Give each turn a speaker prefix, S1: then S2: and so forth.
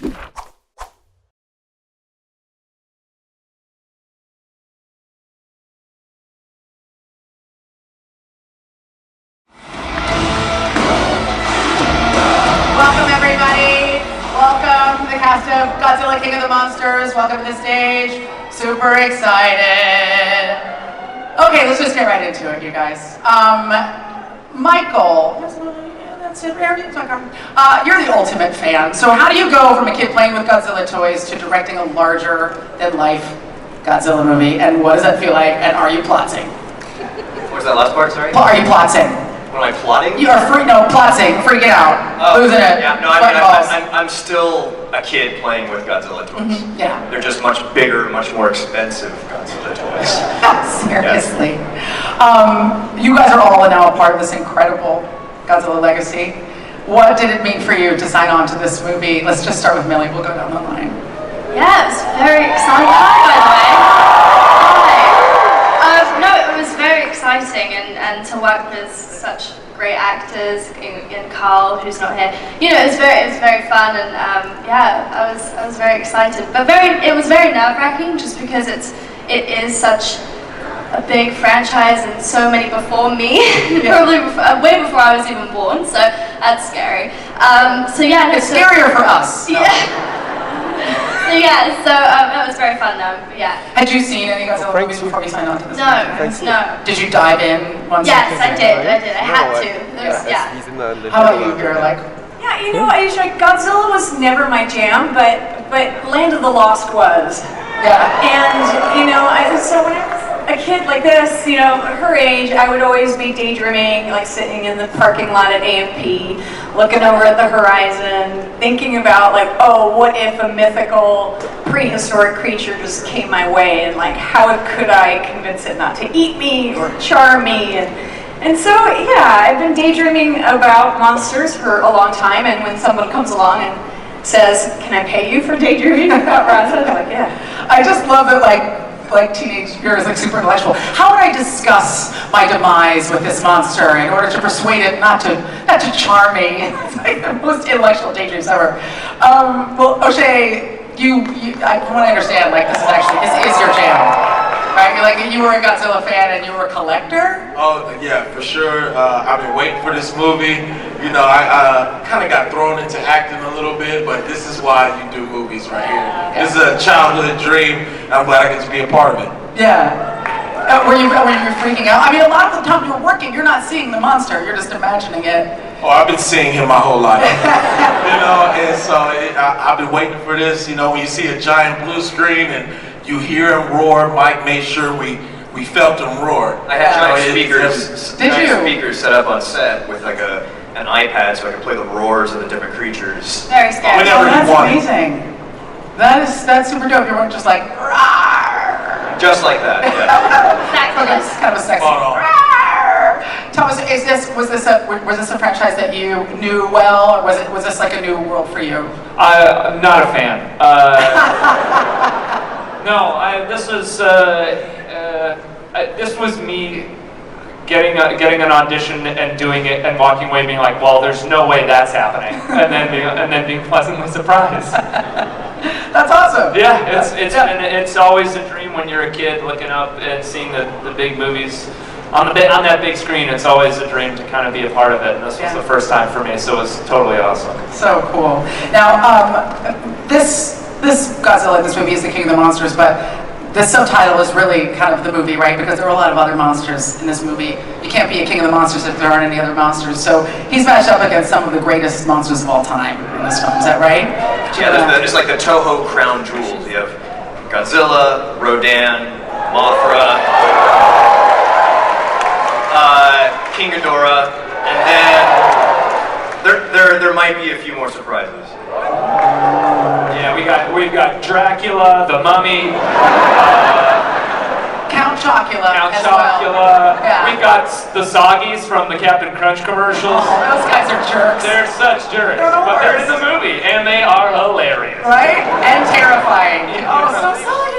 S1: Welcome, everybody. Welcome to the cast of Godzilla, King of the Monsters. Welcome to the stage. Super excited. Okay, let's just get right into it, you guys. Michael, that's it. You're the ultimate fan. So how do you go from a kid playing with Godzilla toys to directing a larger-than-life Godzilla movie? And what does that feel like? And are you plotting?
S2: What was that last part, sorry?
S1: Are you plotting?
S2: What am I plotting?
S1: You are plotting, freaking out, losing it.
S2: Yeah, no, I'm still a kid playing with Godzilla toys.
S1: Mm-hmm. Yeah.
S2: They're just much bigger, much more expensive Godzilla toys.
S1: Seriously. Yes. You guys are all now a part of this incredible Godzilla legacy. What did it mean for you to sign on to this movie? Let's just start with Millie. We'll go down the line.
S3: Yeah, it was very exciting. Hi, by the way. Hi. No, it was very exciting, and to work with such great actors, in Carl, who's not here. You know, it was very fun, and yeah, I was very excited, but it was very nerve-wracking, just because it is such a big franchise and so many before me, probably way before I was even born. So that's scary. So yeah, no,
S1: it's scarier for us.
S3: Yeah. So yeah, so it was very fun though. Yeah.
S1: Had you seen any Godzilla movies before you signed on to this?
S3: No.
S1: Did you dive in once?
S3: Yes, I did. I had to. Yeah.
S1: How about you, Vera? Like?
S4: Yeah, you know, Aisha, Godzilla was never my jam, but Land of the Lost was.
S1: Yeah.
S4: And you know, so when I was a kid like this, you know, her age, I would always be daydreaming, like sitting in the parking lot at AMP, looking over at the horizon, thinking about like, oh, what if a mythical prehistoric creature just came my way, and like, how could I convince it not to eat me or charm me? And so, yeah, I've been daydreaming about monsters for a long time, and when someone comes along and says, can I pay you for daydreaming about monsters? I'm like, yeah.
S1: I just love it, like teenage girls, like super intellectual. How would I discuss my demise with this monster in order to persuade it not to charm me? It's like the most intellectual daydreams ever. Well, O'Shea, from what I understand, like this is your jam, right? You're like, you were a Godzilla fan and you were a collector.
S5: Oh yeah, for sure. I've been waiting for this movie. You know, I kind of got thrown into acting a little bit, but this is why you do movies right here.
S1: Yeah.
S5: This is a childhood dream, and I'm glad I get to be a part of it.
S1: Yeah. Were you freaking out? I mean, a lot of the time you're working, you're not seeing the monster, you're just imagining it.
S5: Oh, I've been seeing him my whole life. You know, and so I've been waiting for this. You know, when you see a giant blue screen and you hear him roar, Mike made sure we felt him roar.
S2: I had giant speakers set up on set with like an iPad so I could play the roars of the different creatures.
S3: Very scary.
S5: Whenever
S1: that's
S5: you want.
S1: amazing. That's super dope. You're just like, rawr.
S2: Just like that, yeah.
S1: Okay, it's kind of a sexy. Thomas, was this a franchise that you knew well, or was this like a new world for you?
S6: I'm not a fan. This was me getting an audition and doing it and walking away being like, well, there's no way that's happening, and then being pleasantly surprised.
S1: That's awesome.
S6: Yeah, it's always a dream when you're a kid looking up and seeing the big movies on that big screen. It's always a dream to kind of be a part of it, and this was the first time for me, so it was totally awesome.
S1: So cool. Now, this Godzilla, this movie is the King of the Monsters, but the subtitle is really kind of the movie, right? Because there are a lot of other monsters in this movie. You can't be a King of the Monsters if there aren't any other monsters. So he's matched up against some of the greatest monsters of all time in this film. Is that right?
S2: Yeah, it's like the Toho crown jewels. You have Godzilla, Rodan, Mothra, King Ghidorah, and then there might be a few more surprises.
S6: Yeah, we've got Dracula, the Mummy,
S1: Count Chocula.
S6: Well.
S1: Yeah.
S6: We've got the Soggies from the Captain Crunch commercials.
S1: Oh, those guys are jerks.
S6: They're such jerks,
S1: They're the
S6: but they're in
S1: worst.
S6: the movie, and they are hilarious.
S1: Right? And terrifying. Oh, so